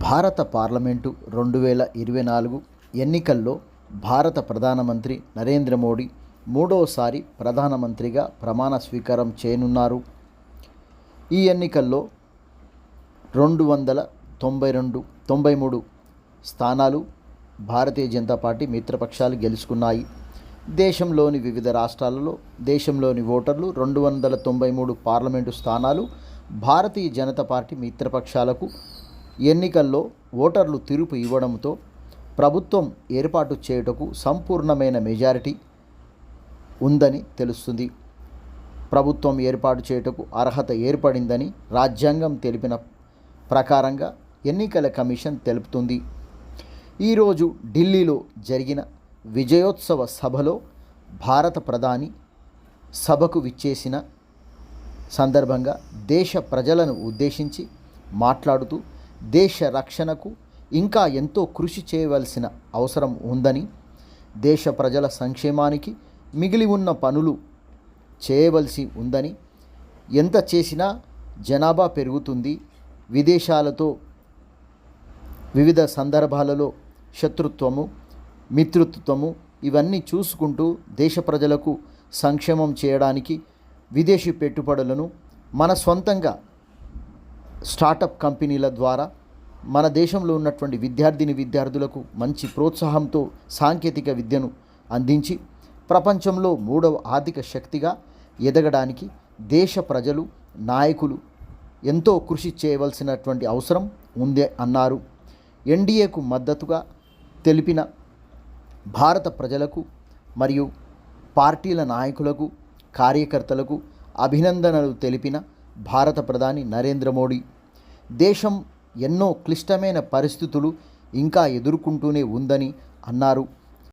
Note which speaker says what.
Speaker 1: భారత పార్లమెంటు 2024 ఎన్నికల్లో భారత ప్రధానమంత్రి నరేంద్ర మోడీ మూడవసారి ప్రధానమంత్రిగా ప్రమాణ స్వీకారం చేయనున్నారు. ఈ ఎన్నికల్లో 293 స్థానాలు భారతీయ జనతా పార్టీ మిత్రపక్షాలు గెలుచుకున్నాయి. దేశంలోని వివిధ రాష్ట్రాలలో దేశంలోని ఓటర్లు 293 పార్లమెంటు స్థానాలు భారతీయ జనతా పార్టీ మిత్రపక్షాలకు ఎన్నికల్లో ఓటర్లు తీర్పు ఇవ్వడంతో ప్రభుత్వం ఏర్పాటు చేయుటకు సంపూర్ణమైన మెజారిటీ ఉందని తెలుస్తుంది. ప్రభుత్వం ఏర్పాటు చేయుటకు అర్హత ఏర్పడిందని రాజ్యాంగం తెలిపిన ప్రకారంగా ఎన్నికల కమిషన్ తెలుపుతుంది. ఈరోజు ఢిల్లీలో జరిగిన విజయోత్సవ సభలో భారత ప్రధాని సభకు విచ్చేసిన సందర్భంగా దేశ ప్రజలను ఉద్దేశించి మాట్లాడుతూ దేశ రక్షణకు ఇంకా ఎంతో కృషి చేయవలసిన అవసరం ఉందని, దేశ ప్రజల సంక్షేమానికి మిగిలి ఉన్న పనులు చేయవలసి ఉందని, ఎంత చేసినా జనాభా పెరుగుతుంది, విదేశాలతో వివిధ సందర్భాలలో శత్రుత్వము మిత్రుత్వము ఇవన్నీ చూసుకుంటూ దేశ ప్రజలకు సంక్షేమం చేయడానికి విదేశీ పెట్టుబడులను మన సొంతంగా స్టార్టప్ కంపెనీల ద్వారా మన దేశంలో ఉన్నటువంటి విద్యార్థులకు మంచి ప్రోత్సాహంతో సాంకేతిక విద్యను అందించి ప్రపంచంలో 3వ ఆర్థిక శక్తిగా ఎదగడానికి దేశ ప్రజలు నాయకులు ఎంతో కృషి చేయవలసినటువంటి అవసరం ఉంది అన్నారు. ఎన్డీఏకు మద్దతుగా తెలిపిన భారత ప్రజలకు మరియు పార్టీల నాయకులకు కార్యకర్తలకు అభినందనలు తెలిపిన భారత ప్రధాని నరేంద్ర మోడీ, దేశం ఎన్నో క్లిష్టమైన పరిస్థితులు ఇంకా ఎదుర్కొంటూనే ఉందని అన్నారు.